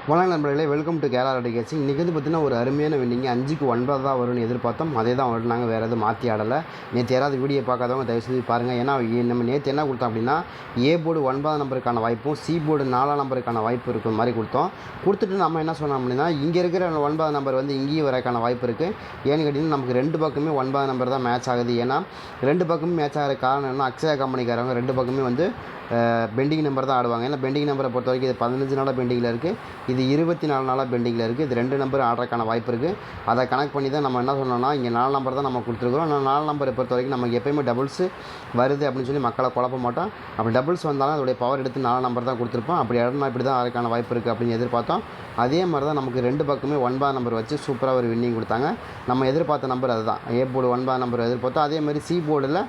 வணக்கம் நண்பர்களே, welcome to Kerala ready catchy. இன்றைக்கி வந்து பார்த்திங்கன்னா ஒரு அருமையான வின்னிங்க 5க்கு 9 தான் வரும்னு எதிர்பார்த்தோம். அதே தான் வரலாங்க, வேறு எதுவும் மாற்றி ஆடலை. நேற்று யாராவது வீடியோ பார்க்காதவங்க தயவுசெய்து பாருங்கள். ஏன்னா நம்ம நேற்று என்ன கொடுத்தோம் அப்படின்னா, ஏ போர்டு 9 நம்பருக்கான வாய்ப்பும் சி போர்டு 4 நம்பருக்கான வாய்ப்பு இருக்கிற மாதிரி கொடுத்துட்டு நம்ம என்ன சொன்னோம் அப்படின்னா, இங்கே இருக்கிற 9 நம்பர் வந்து இங்கேயும் வரக்கான வாய்ப்பு இருக்குது. ஏன்னு கேட்டிங்கன்னா, நமக்கு 2 பக்கமே 9 நம்பர் தான் மேட்ச் ஆகுது. ஏன்னா 2 பக்கமே மேட்ச் ஆகிற காரணம் என்ன, அக்ஷயா கம்பெனிக்காரவங்க 2 பக்கமே வந்து பெண்டிங் நம்பர் தான் ஆடுவாங்க. ஏன்னா பெண்டிங் நம்பரை பொறுத்த வரைக்கும் இது 15 நாளாக பெண்டிங்கில் இருக்குது, இது 24 நாளாக பெண்டிங்கில் இருக்குது. இது 2 நம்பர் ஆடுறதுக்கான வாய்ப்பு இருக்குது. அதை கனெக்ட் பண்ணி தான் நம்ம என்ன சொன்னோம்னா, இங்கே 4 நம்பர் தான் நம்ம கொடுத்துருக்குறோம். ஆனால் 4 நம்பரை பொறுத்த வரைக்கும் நமக்கு எப்போயுமே டபுள்ஸு வருது அப்படின்னு சொல்லி மக்களை குழப்ப மாட்டோம். அப்படி டபுள்ஸ் வந்தாலும் அதோடைய பவர் எடுத்து 4 நம்பர் தான் கொடுத்துருப்போம். அப்படி இடம்னா இப்படி தான் அதுக்கான வாய்ப்பு இருக்குது அப்படின்னு எதிர்பார்த்தோம். அதே மாதிரி தான் நமக்கு 2 பக்கமே 9 நம்பர் வச்சு சூப்பராக ஒரு வின்னிங் கொடுத்தாங்க. நம்ம எதிர்பார்த்த நம்பர் அதுதான், ஏ போர்டு 9 நம்பர் எதிர்பார்த்தோம். அதே மாதிரி சி போர்டில்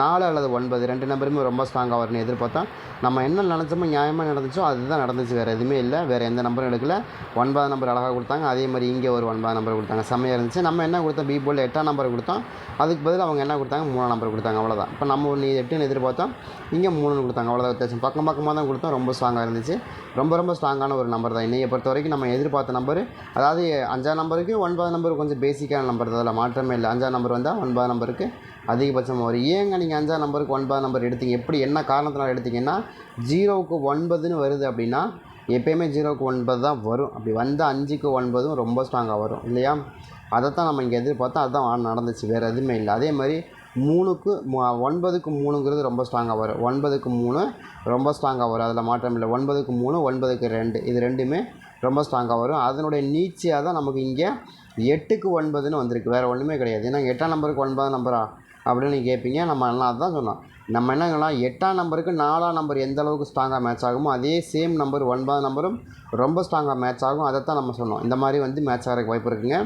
4 அல்லது 9 2 நம்பருமே ரொம்ப ஸ்ட்ராங்காக வரும்னு எதிர்பார்த்தோம். நம்ம என்ன நினச்சோமோ நியாயமாக நடந்துச்சோ அதுதான் நடந்துச்சு, வேறு எதுவுமே இல்லை. வேறு எந்த நம்பரும் எடுக்கல. 9 நம்பர் அழகாக கொடுத்தாங்க. அதே மாதிரி இங்கே ஒரு 9 நம்பர் கொடுத்தாங்க, செம்மையாக இருந்துச்சு. நம்ம என்ன கொடுத்தோம், பி போர்டில் 8 நம்பர் கொடுத்தோம். அதுக்கு பதில் அவங்க என்ன கொடுத்தாங்க, 3 நம்பர் கொடுத்தாங்க, அவ்வளோதான். இப்போ நம்ம 8ன்னு எதிர்பார்த்தோம், இங்கே 3 கொடுத்தாங்க, அவ்வளோதான் வித்தியாசம். பக்கமாக தான் கொடுத்தோம். ரொம்ப ஸ்ட்ராங்காக இருந்துச்சு. ரொம்ப ஸ்ட்ராங்கான ஒரு நம்பர் தான். இன்றைக்கி பொறுத்த வரைக்கும் நம்ம எதிர்பார்த்த நம்பர், அதாவது 5 நம்பருக்கு 9 நம்பர் கொஞ்சம் பேசிக்கான நம்பர் தான், அதில் மாற்றமே இல்லை. 5 நம்பர் வந்தால் 9 நம்பருக்கு அதிகபட்சம் வரும். ஏங்க நீங்கள் 5 நம்பருக்கு 9 நம்பர் எடுத்தீங்க, எப்படி என்ன காரணத்தினால எடுத்தீங்கன்னா, 0க்கு 9ன்னு வருது அப்படின்னா எப்போயுமே 0க்கு 9 தான் வரும். அப்படி வந்தால் 5க்கு 9 ரொம்ப ஸ்ட்ராங்காக வரும் இல்லையா? அதைத்தான் நம்ம இங்கே எதிர்பார்த்தோம், அதுதான் நடந்துச்சு, வேறு எதுவுமே இல்லை. அதே மாதிரி 9க்கு 3ங்கிறது ரொம்ப ஸ்ட்ராங்காக வரும். 9க்கு 3 ரொம்ப ஸ்ட்ராங்காக வரும், அதில் மாற்றம் இல்லை. 9க்கு 3 9க்கு 2 இது ரெண்டுமே ரொம்ப ஸ்ட்ராங்காக வரும். அதனுடைய நீட்சியாக தான் நமக்கு இங்கே 8க்கு 9ன்னு வந்திருக்கு, வேறு ஒன்றுமே கிடையாது. ஏன்னா 8 நம்பருக்கு 9 நம்பரா அப்படின்னு நீங்கள் கேட்பீங்க. நம்ம எல்லாம் அதுதான் சொன்னோம். நம்ம என்னங்கன்னா 8 நம்பருக்கு 4 நம்பர் எந்த அளவுக்கு ஸ்ட்ராங்காக மேட்ச் ஆகுமோ அதே சேம் நம்பர் 9 நம்பரும் ரொம்ப ஸ்ட்ராங்காக மேட்ச் ஆகும். அதைத்தான் நம்ம சொன்னோம். இந்த மாதிரி வந்து மேட்ச் ஆகிறதுக்கு வாய்ப்பு இருக்குங்க.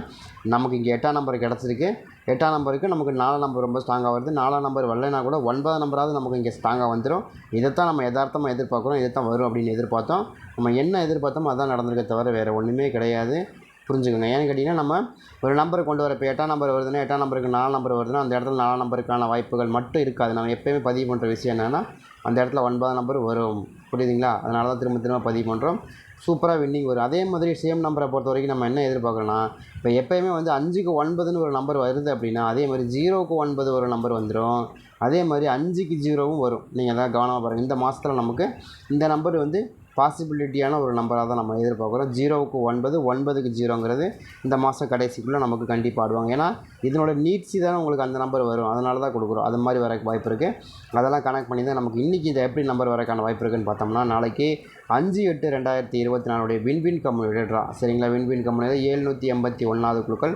நமக்கு இங்கே 8 நம்பர் கிடச்சிருக்கு. 8 நம்பருக்கு நமக்கு 4 நம்பர் ரொம்ப ஸ்ட்ராங்காக வருது. 4 நம்பர் வரலைனா கூட 9 நம்பராவது நமக்கு இங்கே ஸ்ட்ராங்காக வந்துடும். இதைத்தான் நம்ம யதார்த்தமாக எதிர்பார்க்குறோம். இதைத்தான் வரும் அப்படின்னு எதிர்பார்த்தோம். நம்ம என்ன எதிர்பார்த்தோமோ அதான் நடந்திருக்க தவிர வேறு ஒன்றுமே கிடையாது. புரிஞ்சுக்கோங்க. ஏன்னு கேட்டிங்கன்னா, நம்ம ஒரு நம்பரை கொண்டு வர, இப்போ 8 நம்பர் வருதுன்னா 8 நம்பருக்கு 4 நம்பர் வருதுன்னா அந்த இடத்துல 4 நம்பருக்கான வாய்ப்புகள் மட்டும் இருக்காது. நம்ம எப்போயுமே பதிவு பண்ணுற விஷயம் என்னென்னா, அந்த இடத்துல 9 நம்பர் வரும். புரியுதுங்களா? அதனால தான் திரும்ப பதிவு பண்ணுறோம். சூப்பராக வின்னிங் வரும். அதே மாதிரி சேம் நம்பரை பொறுத்த வரைக்கும் நம்ம என்ன எதிர்பார்க்குறோன்னா, இப்போ எப்போயுமே வந்து 5க்கு 9ன்னு ஒரு நம்பர் வருது அப்படின்னா அதே மாதிரி 0க்கு 9 ஒரு நம்பர் வந்துடும். அதே மாதிரி 5க்கு 0வும் வரும். நீங்கள் எதாவது கவனமாக பாருங்கள். இந்த மாதத்தில் நமக்கு இந்த நம்பர் வந்து பாசிபிலிட்டியான ஒரு நம்பராக தான் நம்ம எதிர்பார்க்குறோம். 0க்கு 9 9க்கு 0ங்கிறது இந்த மாதம் கடைசிக்குள்ளே நமக்கு கண்டிப்பாக ஆடுவாங்க. ஏன்னா இதனோட நீட்சி தானே உங்களுக்கு அந்த நம்பர் வரும், அதனால தான் கொடுக்குறோம். அது மாதிரி வரக்கு வாய்ப்பு இருக்குது. அதெல்லாம் கனெக்ட் பண்ணி தான் நமக்கு இன்றைக்கி இதை எப்படி நம்பர் வரக்கான வாய்ப்பு இருக்குதுன்னு பார்த்தோம்னா, நாளைக்கு 5/8/2024 வின்வின் கம்பெனி ட்ரா, சரிங்களா? வின்வின் கம்பெனியில் 781வது குழுக்கள்.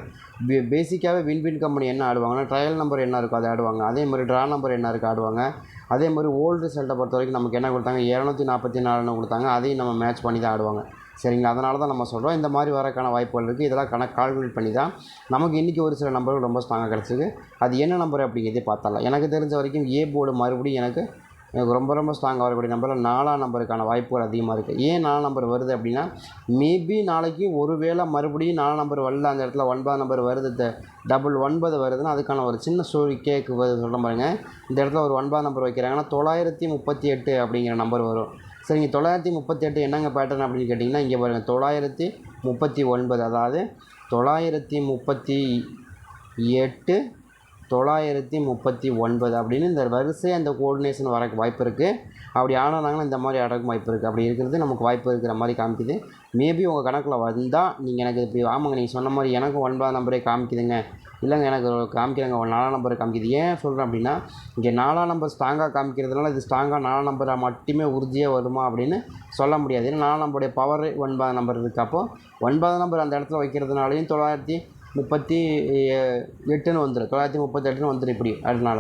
பேசிக்காகவே வின்வின் கம்பெனி என்ன ஆடுவாங்கன்னா, ட்ரையல் நம்பர் என்ன இருக்கோ அதை ஆடுவாங்க. அதே மாதிரி ட்ரா நம்பர் என்ன இருக்குது ஆடுவாங்க. அதே மாதிரி ஓல்டு ரிசல்ட்டை பொறுத்த வரைக்கும் நமக்கு என்ன கொடுத்தாங்க, 244ன்னு கொடுத்தாங்க. அதையும் நம்ம மேட்ச் பண்ணி தான் ஆடுவாங்க, சரிங்களா? அதனால தான் நம்ம சொல்கிறோம் இந்த மாதிரி வரக்கான வாய்ப்புகள் இருக்குது. இதெல்லாம் கால்குலேட் பண்ணி தான் நமக்கு இன்றைக்கி ஒரு சில நம்பர்கள் ரொம்ப ஸ்ட்ராங்காக கிடச்சிருக்கு. அது என்ன நம்பர் அப்படிங்கிறதே பார்த்தாலாம். எனக்கு தெரிஞ்ச வரைக்கும் ஏ போர்டு மறுபடியும் எனக்கு ரொம்ப ஸ்ட்ராங்காக வரக்கூடிய நம்பரில் 4 நம்பருக்கான வாய்ப்புகள் அதிகமாக இருக்குது. ஏன் 4 நம்பர் வருது அப்படின்னா, மேபி நாளைக்கு ஒரு வேளை மறுபடியும் 4 நம்பர் வரல, அந்த இடத்துல 9 நம்பர் வருது, டபுள் 9 வருதுன்னா அதுக்கான ஒரு சின்ன ஸ்டோரி கேக்கு சொல்கிற பாருங்க. இந்த இடத்துல ஒரு 9 நம்பர் வைக்கிறாங்கன்னா 938 அப்படிங்கிற நம்பர் வரும். சரிங்க, 938 என்னங்க பேட்டர்ன் அப்படின்னு கேட்டிங்கன்னா, இங்கே பாருங்கள் 939, அதாவது 938 939 அப்படின்னு இந்த வரிசையாக இந்த கோஆர்டினேஷன் வரக்கு வாய்ப்பு இருக்குது. அப்படி ஆனாங்கன்னா இந்த மாதிரி ஆடுறதுக்கு வாய்ப்பு இருக்குது. அப்படி இருக்கிறது நமக்கு வாய்ப்பு இருக்கிற மாதிரி காமிக்குது. மேபி உங்கள் கணக்கில் வந்தால் நீங்கள் எனக்கு இப்படி ஆமாங்க நீங்கள் சொன்ன மாதிரி எனக்கும் 9 நம்பரே காமிக்குதுங்க, இல்லைங்க எனக்கு காமிக்கிறாங்க 4 நம்பர் காமிக்குது. ஏன் சொல்கிறேன் அப்படின்னா, இங்கே 4 நம்பர் ஸ்ட்ராங்காக காமிக்கிறதுனால இது ஸ்ட்ராங்காக 4 நம்பரை மட்டுமே உறுதியாக வருமா அப்படின்னு சொல்ல முடியாது. ஏன்னா 4 நம்பருடைய பவர் 9 நம்பர் இருக்குது. அப்போது 9 நம்பர் அந்த இடத்துல வைக்கிறதுனாலையும் 938ன்னு வந்துடும், 938ன்னு வந்துடும். இப்படி அதனால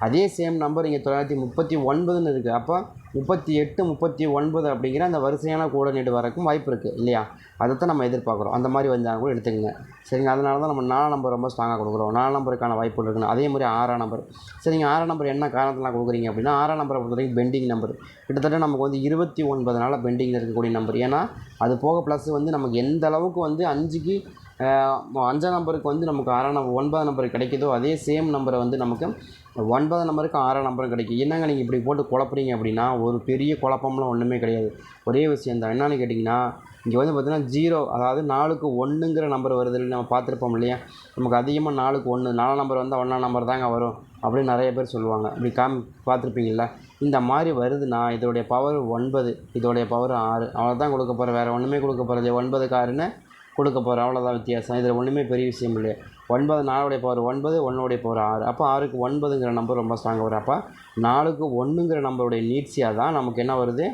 அதே சேம் நம்பர் இங்கே 939ன்னு இருக்குது. அப்போ 38 39 அப்படிங்கிற அந்த வரிசையான கோஆர்டினேட் வரக்கும் வாய்ப்பு இருக்குது இல்லையா? அதைத்தான் நம்ம எதிர்பார்க்குறோம். அந்த மாதிரி வந்தால் கூட எடுத்துக்கங்க, சரிங்க? அதனால தான் நம்ம 4 நம்பர் ரொம்ப ஸ்ட்ராங்காக கொடுக்குறோம். 4 நம்பருக்கான வாய்ப்பு இருக்குன்னு. அதே மாதிரி 6 நம்பர், சரிங்க. 6 நம்பர் என்ன காரணத்தில் கொடுக்குறீங்க அப்படின்னா, 6 நம்பரை பொறுத்த வரைக்கும் பெண்டிங் நம்பர் கிட்டத்தட்ட நமக்கு வந்து 29 நாள் பெண்டிங்கில் இருக்கக்கூடிய நம்பர். ஏன்னா அது போக ப்ளஸ் வந்து நமக்கு எந்த அளவுக்கு வந்து 5 நம்பருக்கு வந்து நமக்கு 9 நம்பர் கிடைக்குதோ அதே சேம் நம்பரை வந்து நமக்கு 9 நம்பருக்கு 6 நம்பரும் கிடைக்கும். என்னங்க நீங்கள் இப்படி போட்டு குழப்புறீங்க அப்படின்னா, ஒரு பெரிய குழப்பம்லாம் ஒன்றுமே கிடையாது. ஒரே விஷயந்தான். என்னென்னு கேட்டிங்கன்னா, இங்கே வந்து பார்த்திங்கன்னா 0 அதாவது 4க்கு 1ங்கிற நம்பர் வருது நம்ம பார்த்துருப்போம் இல்லையா, நமக்கு அதிகமாக 4க்கு 1 4 நம்பர் வந்தால் 1ஆம் நம்பர் தாங்க வரும் அப்படின்னு நிறைய பேர் சொல்லுவாங்க. இப்படி பார்த்துருப்பீங்களா? இந்த மாதிரி வருதுன்னா இதோடைய பவர் 9, இதோடைய பவர் 6, அவ்வளோதான் கொடுக்க போகிறேன், வேறு ஒன்றுமே கொடுக்க போகிறது 9க்கு 6ன்னு கொடுக்க போகிறோம், அவ்வளோதான் வித்தியாசம். இதில் ஒன்றுமே பெரிய விஷயம் இல்லையா. 9 4உடைய பவர் 9, 1உடைய பவர் 6, அப்போ 6க்கு 9ங்கிற நம்பர் ரொம்ப ஸ்ட்ராங்காக வரும். அப்போ 4க்கு 1ங்கிற நம்பருடைய நீட்சியாக தான் நமக்கு என்ன வருது,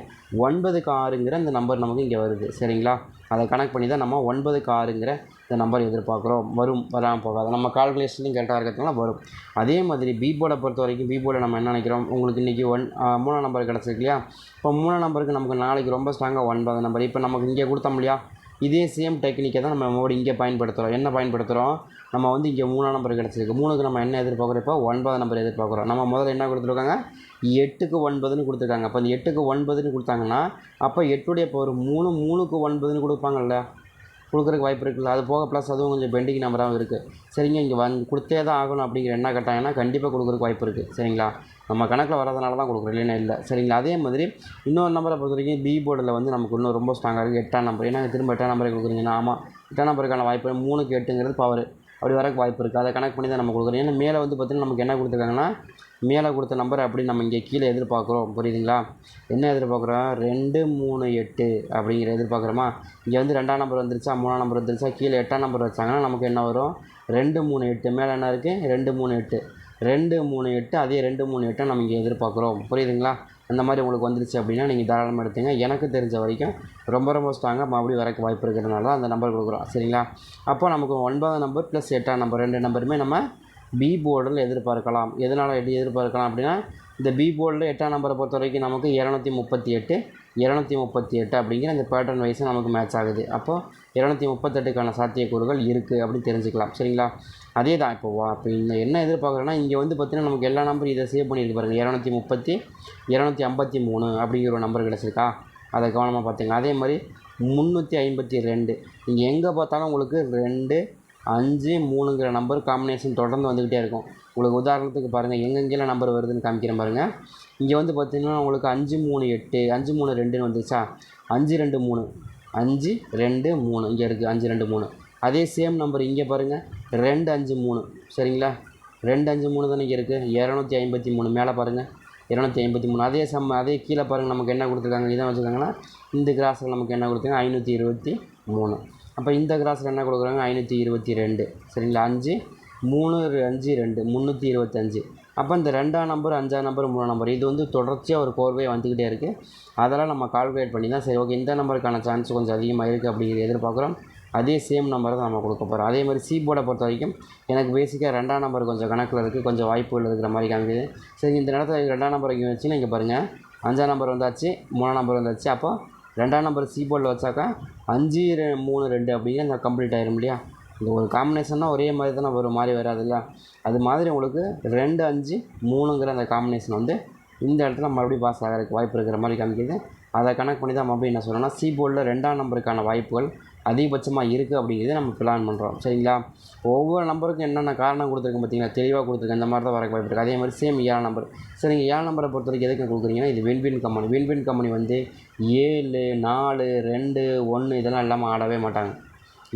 9க்கு 6ங்கிற இந்த நம்பர் நமக்கு இங்கே வருது. சரிங்களா, அதை கனெக்ட் பண்ணி தான் நம்ம 9க்கு 6ங்கிற இந்த நம்பர் எதிர்பார்க்குறோம். வராமல் போகாது, நம்ம கால்குலேஷன்லையும் கரெக்டாக இருக்கிறதுனால வரும். அதே மாதிரி பி போர்டை பொறுத்த வரைக்கும் பி போர்டை நம்ம என்ன நினைக்கிறோம், உங்களுக்கு இன்றைக்கி 3ஆம் நம்பர் கிடச்சிருக்கு இல்லையா. இப்போ 3ஆம் நம்பருக்கு நமக்கு நாளைக்கு ரொம்ப ஸ்ட்ராங்காக 9 நம்பர். இப்போ நமக்கு இங்கே கொடுத்தோம் இல்லையா, இதே சேம் டெக்னிக்கை தான் நம்ம மறுபடியும் இங்கே பயன்படுத்துகிறோம். என்ன பயன்படுத்துகிறோம், நம்ம வந்து இங்கே 3ஆம் நம்பர் கிடச்சிருக்கு, 3க்கு நம்ம என்ன எதிர்பார்க்குறோம், இப்போ 9ஆம் நம்பர் எதிர்பார்க்குறோம். நம்ம முதல்ல என்ன கொடுத்துருக்காங்க, 8க்கு 9ன்னு கொடுத்துருக்காங்க. அப்போ இந்த 8க்கு 9ன்னு கொடுத்தாங்கன்னா அப்போ 8உடைய பவர் 3, 3க்கு 9ன்னு கொடுப்பாங்கல்ல, கொடுக்குறதுக்கு வாய்ப்பு இருக்குல்ல. அது போக ப்ளஸ் அதுவும் கொஞ்சம் பெண்டிங் நம்பராகவும் இருக்குது. சரிங்க, இங்கே கொடுத்தே தான் ஆகணும் அப்படிங்கிற என்ன கட்டாங்கன்னா கண்டிப்பாக கொடுக்குறதுக்கு வாய்ப்பு இருக்குது. சரிங்களா, நம்ம கணக்கில் வரதுனால தான் கொடுக்குறோம், இல்லைன்னா இல்லை. சரிங்களா, அதே மாதிரி இன்னொரு நம்பரை பொறுத்த வரைக்கும் பி போர்டில் வந்து நமக்கு இன்னும் ரொம்ப ஸ்ட்ராங்காக இருக்குது 8ஆம் நம்பர். ஏன்னா திரும்ப 8ஆம் நம்பரை கொடுக்குறீங்கன்னா, ஆமாம் 8ஆம் நம்பருக்கான வாய்ப்பு 3க்கு 8ங்கிறது பவர், அப்படி வரக்கு வாய்ப்பு இருக்குது. அதை கனெக்ட் பண்ணி தான் நம்ம கொடுக்குறோம். ஏன்னா மேலே வந்து பார்த்திங்கன்னா நமக்கு என்ன கொடுத்துருக்காங்கன்னா, மேலே கொடுத்த நம்பர் அப்படி நம்ம இங்கே கீழே எதிர்பார்க்குறோம். புரியுதுங்களா, என்ன எதிர்பார்க்குறோம், 2 3 8 அப்படிங்கிற எதிர்பார்க்குறோமா. இங்கே வந்து 2ஆம் நம்பர் வந்துருச்சா, 3ஆம் நம்பர் வந்துருச்சா, கீழே 8ஆம் நம்பர் வச்சாங்கன்னா நமக்கு என்ன வரும், 2 3 8. மேலே என்ன இருக்குது, 2 3 8, 2 3 8. அதே 2 3 8 நம்ம இங்கே எதிர்பார்க்குறோம். புரியுதுங்களா, அந்த மாதிரி உங்களுக்கு வந்துருச்சு அப்படின்னா நீங்கள் தாராளமாக எடுத்துங்க. எனக்கு தெரிஞ்ச வரைக்கும் ரொம்ப ஸ்ட்ராங்காக மறுபடியும் வரக்கு வாய்ப்பு இருக்கிறதுனால அந்த நம்பர் கொடுக்குறோம். சரிங்களா, அப்போ நமக்கு 9ஆம் நம்பர் ப்ளஸ் 8ஆம் நம்பர் 2 நம்பருமே நம்ம பி போர்டில் எதிர்பார்க்கலாம். எதனால் எதிர்பார்க்கலாம் அப்படின்னா, இந்த பி போர்டில் 8ஆம் நம்பரை பொறுத்த வரைக்கும் நமக்கு 238 238 அப்படிங்கிற இந்த பேட்டர்ன் வைஸும் நமக்கு மேட்ச் ஆகுது. அப்போது 238க்கான சாத்தியக்கூறுகள் இருக்குது அப்படின்னு தெரிஞ்சுக்கலாம். சரிங்களா, அதே தான் இப்போ இந்த என்ன எதிர்பார்க்குறேன்னா, இங்கே வந்து பார்த்திங்கன்னா நமக்கு எல்லா நம்பரும் இதை சேவ் பண்ணியிருக்கு பாருங்கள். 230 253 அப்படிங்கிற ஒரு நம்பர் கிடச்சிருக்கா, அதை கவனமாக பார்த்துங்க. அதே மாதிரி 352, நீங்கள் எங்கே பார்த்தாலும் உங்களுக்கு 2 5 3ங்கிற நம்பர் காம்பினேஷன் தொடர்ந்து வந்துக்கிட்டே இருக்கும். உங்களுக்கு உதாரணத்துக்கு பாருங்கள், எங்கெங்கெல்லாம் நம்பர் வருதுன்னு காமிக்கிறேன் பாருங்கள். இங்கே வந்து பார்த்திங்கன்னா உங்களுக்கு 5 3 8 5 3 2ன்னு வந்துருச்சா, 5 2 3 5 2 3 இங்கே இருக்குது 5 2 3. அதே சேம் நம்பர் இங்கே பாருங்கள் 2 5 3. சரிங்களா, 2 5 3 தானே இங்கே இருக்குது, 253 மேலே பாருங்கள் 253. அதே கீழே பாருங்கள் நமக்கு என்ன கொடுத்துருக்காங்க, இதான் வச்சுருக்காங்கன்னா இந்த கிராஸில் நமக்கு என்ன கொடுத்துருக்காங்க 523. அப்போ இந்த கிராஸில் என்ன கொடுக்குறாங்க 522. சரிங்களா, 5 3 5 2 325. அப்போ இந்த 2ஆம் நம்பர் 5ஆம் நம்பர் 3ஆம் நம்பர் இது வந்து தொடர்ச்சியாக ஒரு கோர்வே வந்துக்கிட்டே இருக்குது. அதெல்லாம் நம்ம கால்குலேட் பண்ணி தான் சரி ஓகே இந்த நம்பருக்கான சான்ஸ் கொஞ்சம் அதிகமாக இருக்குது அப்படிங்கிறது எதிர்பார்க்குறோம். அதே சேம் நம்பரை தான் நம்ம கொடுக்க போகிறோம். அதே மாதிரி சி போர்டை பொறுத்த வரைக்கும் எனக்கு பேசிக்காக 2ஆம் நம்பர் கொஞ்சம் கணக்கில் இருக்குது, கொஞ்சம் வாய்ப்புகள் இருக்கிற மாதிரி காமிக்குது. சரி, இந்த நேரத்தில் 2ஆம் நம்பர் இங்கே வச்சுன்னா இங்கே பாருங்கள் 5ஆம் நம்பர் வந்தாச்சு, 3ஆம் நம்பர் வந்தாச்சு. அப்போ 2ஆம் நம்பர் சி போர்டில் வச்சாக்கா 5 3 2 அப்படிங்கிற இந்த கம்ப்ளீட் ஆயிரும் இல்லையா. இந்த ஒரு காம்பினேஷன்னா ஒரே மாதிரி தானே ஒரு மாதிரி வராதுல்ல, அது மாதிரி உங்களுக்கு 2 5 3ங்கிற அந்த காம்பினேஷன் வந்து இந்த இடத்துல மறுபடியும் பாஸ் ஆகிறதுக்கு வாய்ப்பு இருக்கிற மாதிரி காமிக்குது. அதை கனெக்ட் பண்ணி தான் மறுபடியும் என்ன சொல்கிறோன்னா, சி போர்டில் 2ஆம் நம்பருக்கான வாய்ப்புகள் அதிகபட்சமாக இருக்குது அப்படிங்கிறத நம்ம பிளான் பண்ணுறோம். சரிங்களா, ஒவ்வொரு நம்பருக்கும் என்னென்ன காரணம் கொடுத்துருக்கேன் பார்த்தீங்களா, தெளிவாக கொடுத்துருக்கேன். இந்த மாதிரி தான் வரக்கு வாய்ப்பு இருக்குது. அதே மாதிரி சேம் 7ஆம் நம்பர். சரிங்க, 7ஆம் நம்பரை பொறுத்த வரைக்கும் எதுக்கு கொடுக்குறீங்கன்னா, இது வின்வின் கம்பெனி. வின்வின் கம்பெனி வந்து 7 4 2 1 இதெல்லாம் இல்லாமல் ஆடவே மாட்டாங்க.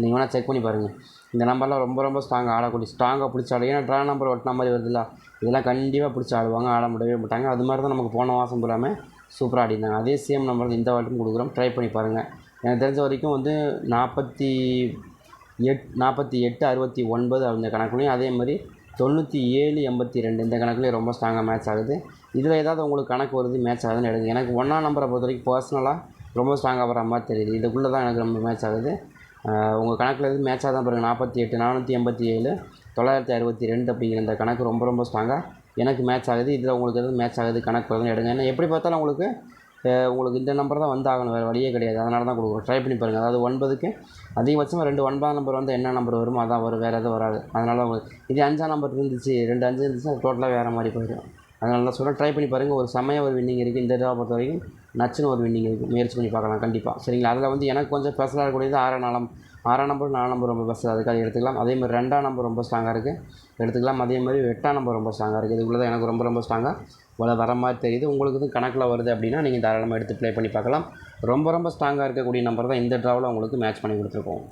நீங்கள் வேணால் செக் பண்ணி பாருங்கள். இந்த நம்பர்லாம் ரொம்ப ஸ்ட்ராங்காக ஸ்ட்ராங்காக பிடிச்சி ஆடும். ஏன்னா ட்ரா நம்பர் ஒட்டின மாதிரி வருதுல்ல, இதெல்லாம் கண்டிப்பாக பிடிச்சி ஆடுவாங்க, ஆட முடியவே மாட்டாங்க. அது மாதிரி தான் நமக்கு போன மாதம் பூராமல் சூப்பராக ஆடினாங்க. அதே சேம் நம்பர் இந்த வாட்டியும் கொடுக்குறோம், ட்ரை பண்ணி பாருங்கள். எனக்கு தெரிஞ்ச வரைக்கும் வந்து 48 69 அந்த கணக்குலையும், அதே மாதிரி 97 82 இந்த கணக்குலேயும் ரொம்ப ஸ்ட்ராங்காக மேட்ச் ஆகுது. இதில் ஏதாவது உங்களுக்கு கணக்கு வருது மேட்ச் ஆகுதுன்னு எடுங்க. எனக்கு 1ஆம் நம்பரை பொறுத்த வரைக்கும் பர்சனலாக ரொம்ப ஸ்ட்ராங்காக வர மாதிரி தெரியுது. இதுக்குள்ளே தான் எனக்கு ரொம்ப மேட்ச் ஆகுது. உங்கள் கணக்கில் எதுவும் மேட்சாக தான் பாருங்கள். 48 487 962 அப்படிங்கிற இந்த கணக்கு ரொம்ப ஸ்ட்ராங்காக எனக்கு மேட்ச் ஆகுது. இதில் உங்களுக்கு எதுவும் மேட்ச் ஆகுது கணக்கு வருதுன்னு எடுங்க. ஏன்னா எப்படி பார்த்தாலும் உங்களுக்கு இந்த நம்பர் தான் வந்து ஆகணும், வேறு வழியே கிடையாது. அதனால தான் கொடுக்குறோம், ட்ரை பண்ணி பாருங்கள். அதாவது 9க்கு அதிகபட்சமாக 2 9ஆம் நம்பர் வந்து என்ன நம்பர் வருமோ அதான் வரும், வேறு எதுவும் வராது. அதனால உங்களுக்கு இதே 5ஆம் நம்பர் இருந்துச்சு 2 5 இருந்துச்சு, அது டோட்டலாக வேறு மாதிரி போயிடும். அதனால தான் சொல்ல ட்ரை பண்ணி பாருங்கள். ஒரு செம்மையாக ஒரு வின்னிங் இருக்குது. இந்த இதை பொறுத்த வரைக்கும் நச்சுன்னு ஒரு வின்னிங் இருக்குது, முயற்சி பண்ணி பார்க்கலாம் கண்டிப்பாக. சரிங்களா, அதில் வந்து எனக்கு கொஞ்சம் ஸ்பெஷலாக இருக்கக்கூடியது 6ஆம் நம்பர் 4 நம்பர் ரொம்ப பெஸ்ட்டாக இருக்குது, அது எடுத்துக்கலாம். அதே மாதிரி 2ஆம் நம்பர் ரொம்ப ஸ்ட்ராங்காக இருக்குது, எடுத்துக்கலாம். அதே மாதிரி 8ஆம் நம்பர் ரொம்ப ஸ்ட்ராங்காக இருக்குது. இதுக்குள்ளே தான் எனக்கு ரொம்ப ஸ்ட்ராங்காக வர மாதிரி தெரியுது. உங்களுக்கு இது கணக்கில் வருது அப்படின்னா நீங்கள் தாராளமாக எடுத்து ப்ளே பண்ணி பார்க்கலாம். ரொம்ப ரொம்ப ஸ்ட்ராங்காக இருக்கக்கூடிய நம்பர் தான் இந்த ட்ராவில் உங்களுக்கு மேட்ச் பண்ணி கொடுத்துருக்கோம்.